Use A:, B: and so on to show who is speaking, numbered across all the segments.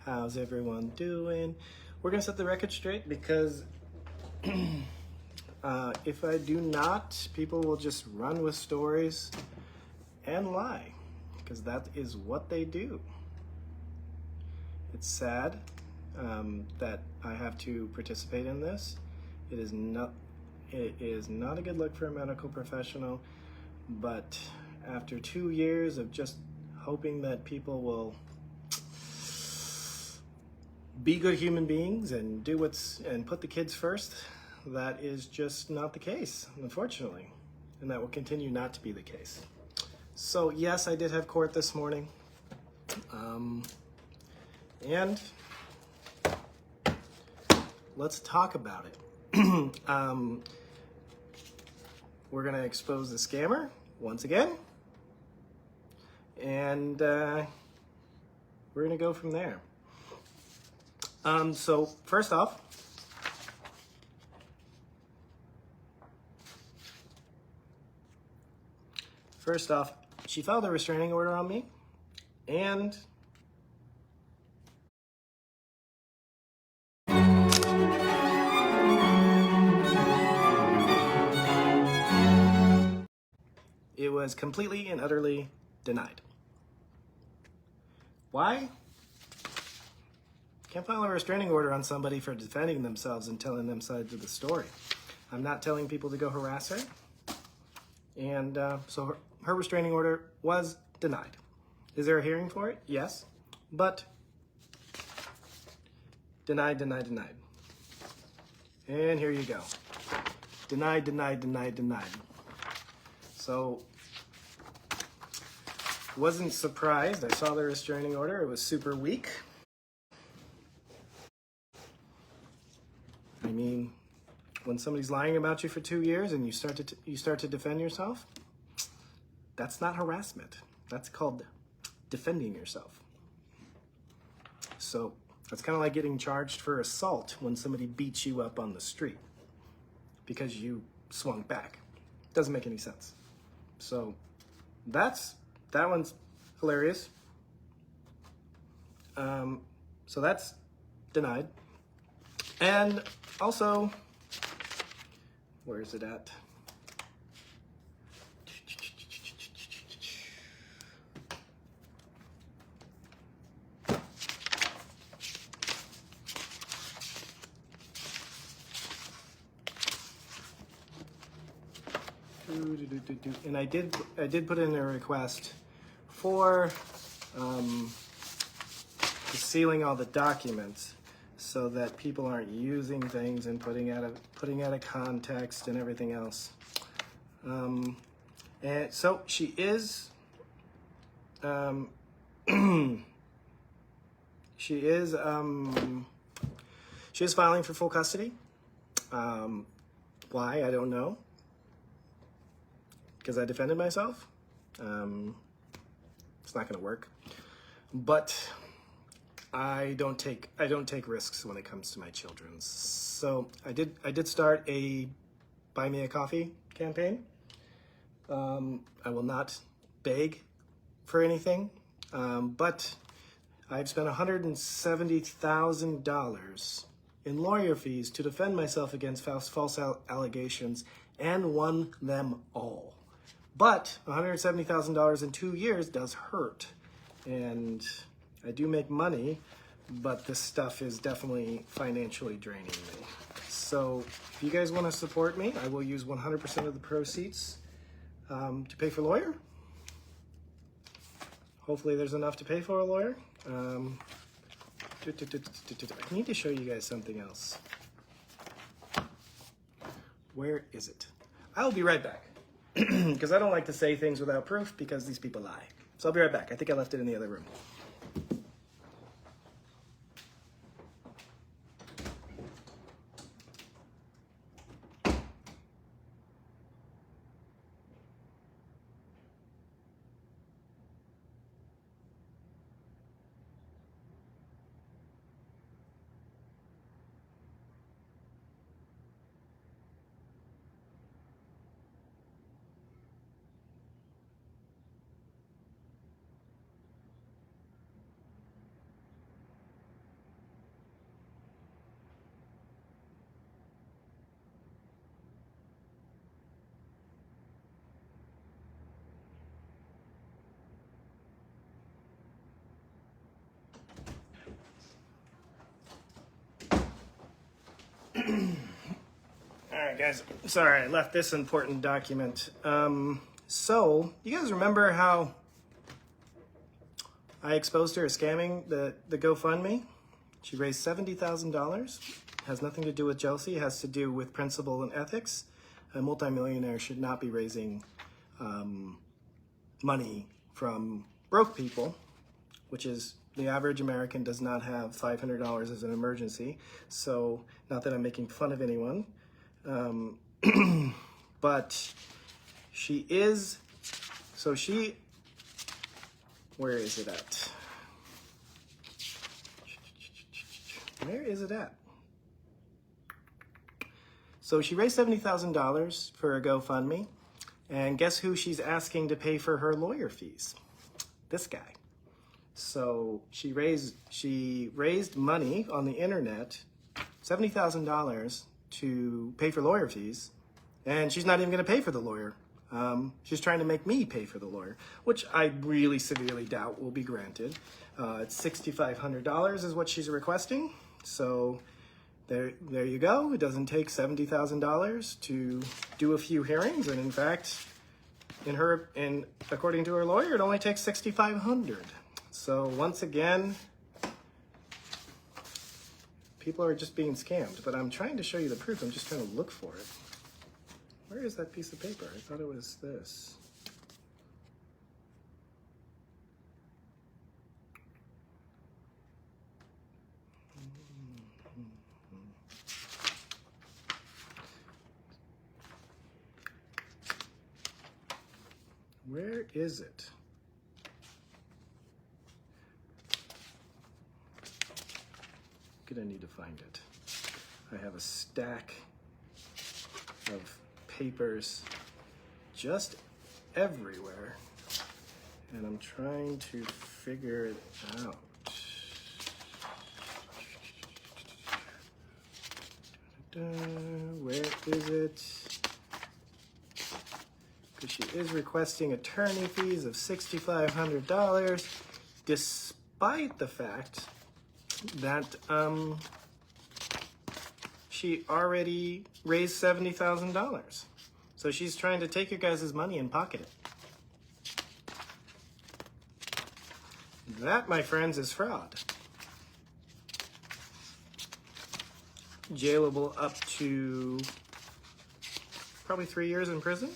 A: How's everyone doing? We're gonna set the record straight because if I do not, people will just run with stories and lie, because that is what they do. It's sad that I have to participate in this. It is not a good look for a medical professional, but after 2 years of just hoping that people will be good human beings and and put the kids first, that is just not the case, unfortunately, and that will continue not to be the case. So yes, I did have court this morning, and let's talk about it. We're gonna expose the scammer once again, and we're gonna go from there. So first off, she filed a restraining order on me, and it was completely and utterly denied. Why? Can't file a restraining order on somebody for defending themselves and telling them sides of the story. I'm not telling people to go harass her. And so her restraining order was denied. Is there a hearing for it? Yes. But denied, denied, denied. And here you go. Denied, denied, denied, denied. So wasn't surprised. I saw the restraining order. It was super weak. I mean, when somebody's lying about you for 2 years and you start to defend yourself, that's not harassment. That's called defending yourself. So that's kind of like getting charged for assault when somebody beats you up on the street because you swung back. Doesn't make any sense. So that one's hilarious. So that's denied. And also, where is it at? And I did put in a request for sealing all the documents so that people aren't using things and putting out of context and everything else. And so she is she is filing for full custody. Why? I don't know. Because I defended myself. It's not going to work. But I don't take risks when it comes to my children. So I did start a Buy Me a Coffee campaign. I will not beg for anything, but I've spent $170,000 in lawyer fees to defend myself against false allegations and won them all. But $170,000 in 2 years does hurt, and I do make money, but this stuff is definitely financially draining me. So if you guys want to support me, I will use 100% of the proceeds to pay for a lawyer. Hopefully there's enough to pay for a lawyer. I need to show you guys something else. Where is it? I'll be right back. Because I don't like to say things without proof because these people lie. So I'll be right back. I think I left it in the other room. All right, guys. Sorry, I left this important document. So, you guys remember how I exposed her as scamming the GoFundMe? She raised $70,000. Has nothing to do with jealousy. It has to do with principle and ethics. A multimillionaire should not be raising money from broke people, which is the average American does not have $500 as an emergency. So, not that I'm making fun of anyone, but she is, so she, where is it at? Where is it at? So she raised $70,000 for a GoFundMe, and guess who she's asking to pay for her lawyer fees? This guy. So she raised money on the internet, $70,000 to pay for lawyer fees, and she's not even going to pay for the lawyer. She's trying to make me pay for the lawyer, which I really severely doubt will be granted. It's $6,500 is what she's requesting. So there you go. It doesn't take $70,000 to do a few hearings, and in fact, according to her lawyer, it only takes $6,500. So once again, people are just being scammed. But I'm trying to show you the proof. I'm just trying to look for it. Where is that piece of paper? I thought it was this. Where is it? Gonna need to find it. I have a stack of papers just everywhere, and I'm trying to figure it out. Where is it? Because she is requesting attorney fees of $6,500, despite the fact that she already raised $70,000. So she's trying to take your guys' money and pocket it. That, my friends, is fraud. Jailable up to probably 3 years in prison.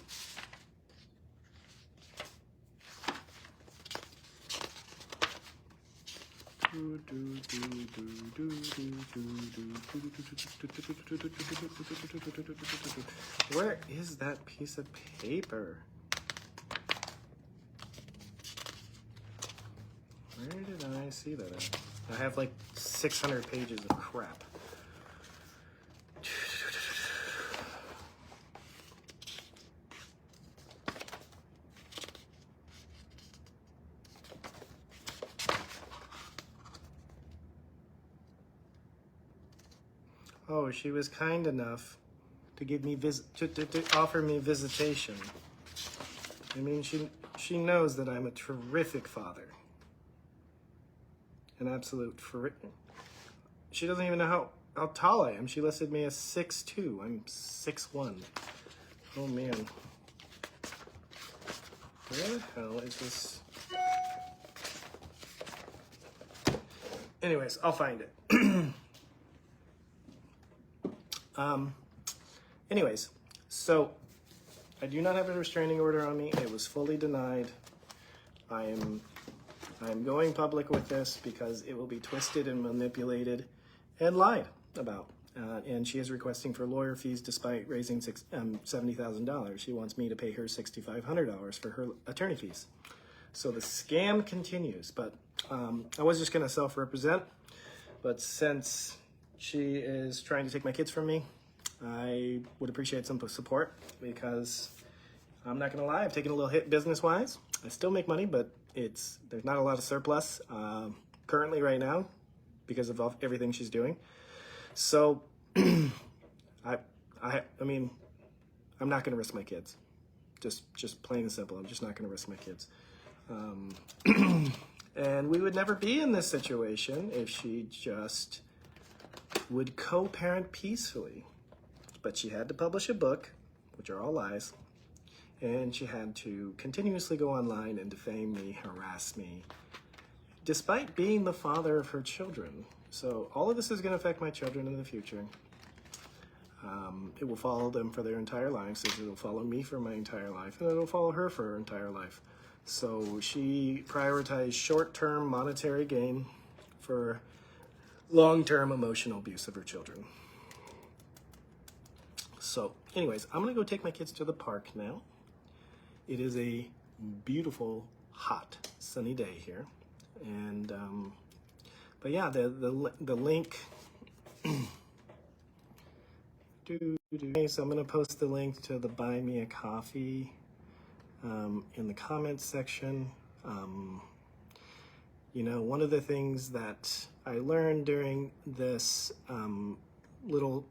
A: Where is that piece of paper? Where did I see that at? I have like 600 pages of crap. Oh, she was kind enough to give me to offer me visitation. I mean, she knows that I'm a terrific father. An absolute She doesn't even know how tall I am. She listed me as 6'2". I'm 6'1". Oh man. Where the hell is this? Anyways, I'll find it. Anyways, so I do not have a restraining order on me. It was fully denied. I'm going public with this because it will be twisted and manipulated and lied about. And she is requesting for lawyer fees despite raising $70,000. She wants me to pay her $6,500 for her attorney fees. So the scam continues, but I was just going to self-represent, but since she is trying to take my kids from me, I would appreciate some support because I'm not going to lie, I've taken a little hit business-wise. I still make money, but there's not a lot of surplus currently right now because of everything she's doing. So I mean, I'm not going to risk my kids. Just plain and simple. I'm just not going to risk my kids. And we would never be in this situation if she just would co-parent peacefully, but she had to publish a book, which are all lies, and she had to continuously go online and defame me, harass me, despite being the father of her children. So all of this is going to affect my children in the future. It will follow them for their entire lives. It will follow me for my entire life, and it will follow her for her entire life. So she prioritized short-term monetary gain for long-term emotional abuse of her children. So anyways, I'm gonna go take my kids to the park now. It is a beautiful, hot, sunny day here. And, but yeah, the link, so I'm gonna post the link to the Buy Me a Coffee in the comments section. You know, one of the things that I learned during this little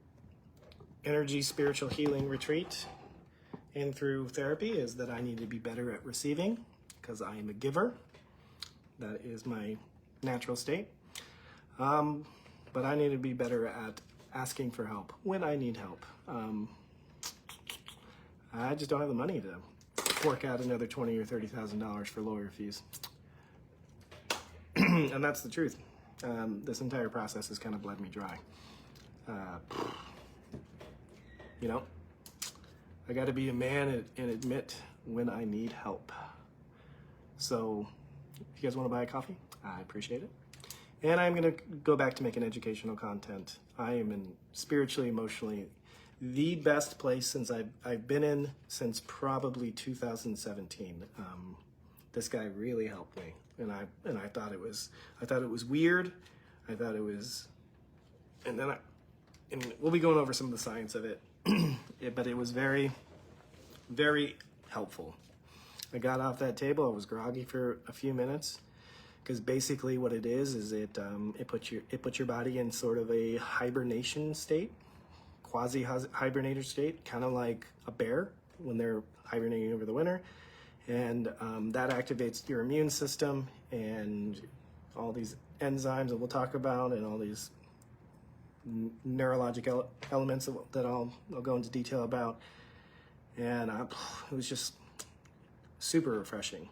A: energy spiritual healing retreat and through therapy is that I need to be better at receiving, because I am a giver. That is my natural state. But I need to be better at asking for help when I need help. I just don't have the money to fork out another $20,000 or $30,000 for lawyer fees. And that's the truth. This entire process has kind of bled me dry. You know, I got to be a man and admit when I need help. So if you guys want to buy a coffee, I appreciate it. And I'm going to go back to making educational content. I am in spiritually, emotionally, the best place since I've been in since probably 2017. This guy really helped me, and I thought it was weird. I thought it was, and we'll be going over some of the science of it. But it was very, very helpful. I got off that table. I was groggy for a few minutes, because basically what it is it puts your body in sort of a hibernation state, quasi hibernator state, kind of like a bear when they're hibernating over the winter, and that activates your immune system and all these enzymes that we'll talk about, and all these neurologic elements that I'll go into detail about. And it was just super refreshing.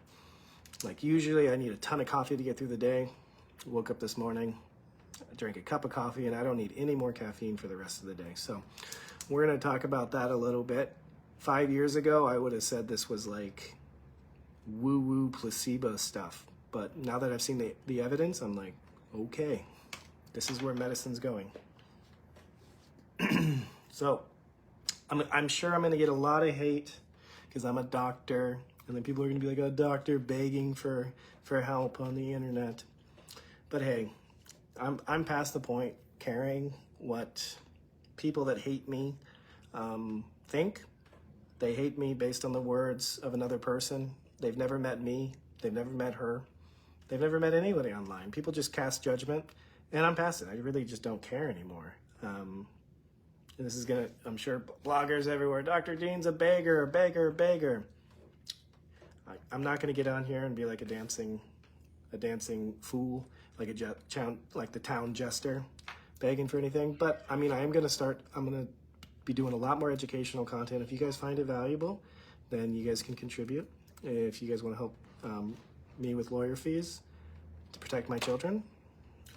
A: Like, usually I need a ton of coffee to get through the day. Woke up this morning, I drank a cup of coffee, and I don't need any more caffeine for the rest of the day. So we're going to talk about that a little bit. 5 years ago, I would have said this was like woo-woo placebo stuff. But now that I've seen the evidence, I'm like, okay, this is where medicine's going. So I'm sure I'm going to get a lot of hate because I'm a doctor, and then people are going to be like, a doctor begging for help on the internet. But hey, I'm past the point caring what people that hate me think. They hate me based on the words of another person. They've never met me. They've never met her. They've never met anybody online. People just cast judgment, and I'm past it. I really just don't care anymore. And this is gonna, I'm sure, bloggers everywhere, Dr. Dean's a beggar, beggar, beggar. I'm not gonna get on here and be like a dancing fool, like like the town jester, begging for anything. But I mean, I'm gonna be doing a lot more educational content. If you guys find it valuable, then you guys can contribute. If you guys want to help me with lawyer fees to protect my children,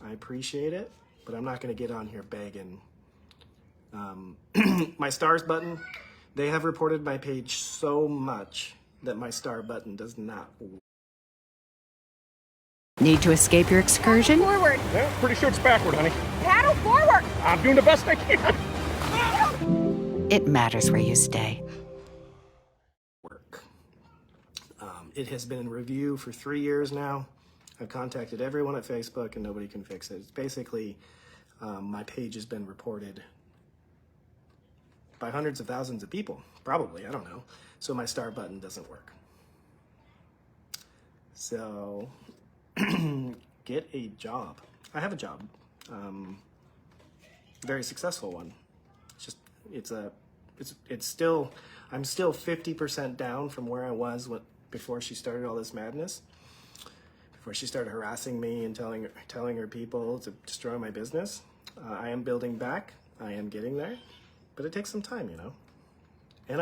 A: I appreciate it. But I'm not gonna get on here begging. My stars button, they have reported my page so much that my star button does not work.
B: Need to escape your excursion?
C: Forward.
D: Yeah, pretty sure it's backward, honey.
C: Paddle forward.
D: I'm doing the best I can.
B: It matters where you stay.
A: It has been in review for 3 years now. I've contacted everyone at Facebook and nobody can fix it. It's basically, my page has been reported by hundreds of thousands of people, probably, I don't know. So my star button doesn't work. So get a job. I have a job, very successful one. It's still, I'm still 50% down from where I was before she started all this madness, before she started harassing me and telling her people to destroy my business. I am building back. I am getting there, but it takes some time, you know. And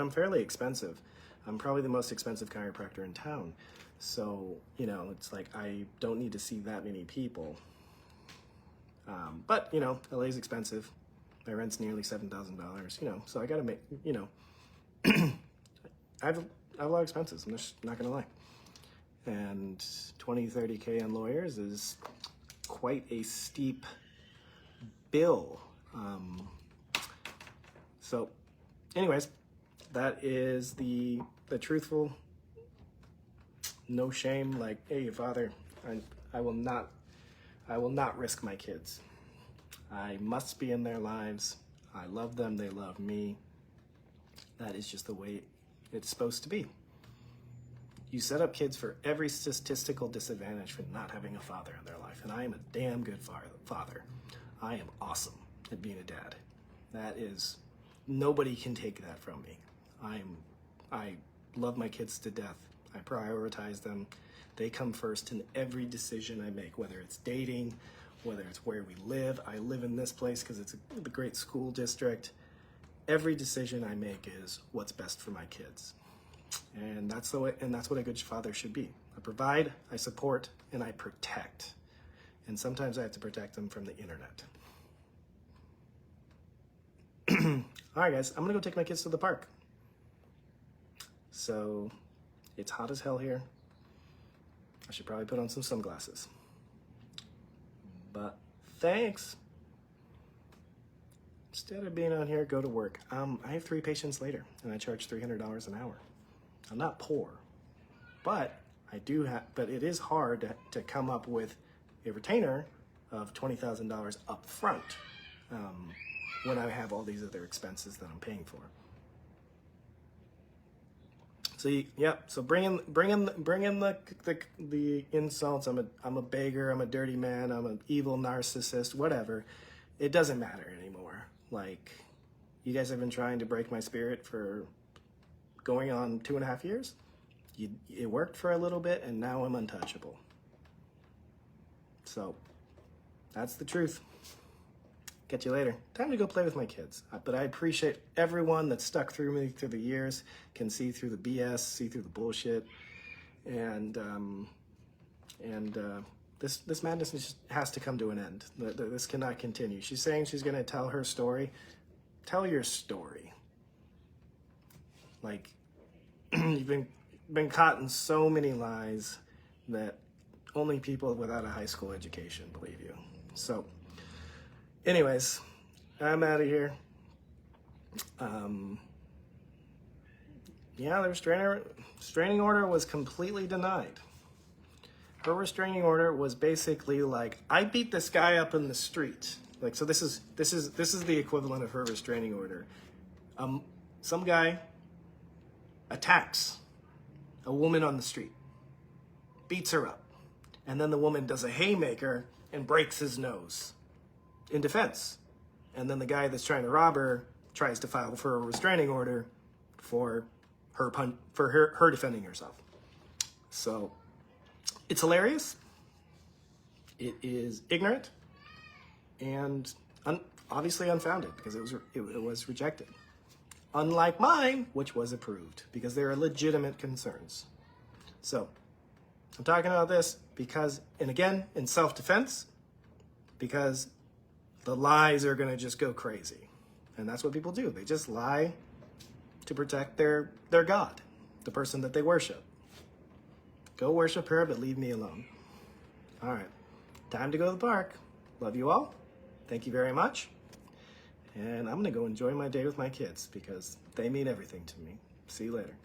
A: I'm fairly expensive. I'm probably the most expensive chiropractor in town. So, you know, it's like I don't need to see that many people. But, you know, LA's expensive. My rent's nearly $7,000, you know, so I gotta make, you know, I have a lot of expenses, I'm just not gonna lie. And 20-30K on lawyers is quite a steep bill. So anyways, that is the truthful, no shame, like, hey, father, I will not risk my kids. I must be in their lives. I love them, they love me. That is just the way it's supposed to be. You set up kids for every statistical disadvantage for not having a father in their life, and I am a damn good father. I am awesome at being a dad. That is, nobody can take that from me. I love my kids to death. I prioritize them. They come first in every decision I make, whether it's dating, whether it's where we live. I live in this place because it's a great school district. Every decision I make is what's best for my kids. And that's the way, and that's what a good father should be. I provide, I support, and I protect. And sometimes I have to protect them from the internet. All right, guys, I'm gonna go take my kids to the park. So it's hot as hell here. I should probably put on some sunglasses. But thanks. Instead of being on here, go to work. I have 3 patients later, and I charge $300 an hour. I'm not poor, but I do have. But it is hard to come up with a retainer of $20,000 up front when I have all these other expenses that I'm paying for. So so bring in the insults. I'm a beggar. I'm a dirty man. I'm an evil narcissist. Whatever. It doesn't matter anymore. Like, you guys have been trying to break my spirit for going on 2.5 years. It worked for a little bit, and now I'm untouchable. So that's the truth. Catch you later. Time to go play with my kids. But I appreciate everyone that stuck through me through the years, can see through the BS, see through the bullshit. And this madness just has to come to an end. This cannot continue. She's saying she's gonna tell her story. Tell your story. Like, you've been caught in so many lies that only people without a high school education believe you. So, anyways, I'm out of here. Yeah, the restraining order was completely denied. Her restraining order was basically like, I beat this guy up in the street. Like, so this is the equivalent of her restraining order. Some guy attacks a woman on the street, beats her up, and then the woman does a haymaker and breaks his nose in defense. And then the guy that's trying to rob her tries to file for a restraining order for her defending herself. So it's hilarious. It is ignorant and obviously unfounded because it was rejected. Unlike mine, which was approved because there are legitimate concerns. So I'm talking about this because, and again, in self-defense, because the lies are going to just go crazy. And that's what people do. They just lie to protect their God, the person that they worship. Go worship her, but leave me alone. All right, time to go to the park. Love you all. Thank you very much. And I'm going to go enjoy my day with my kids because they mean everything to me. See you later.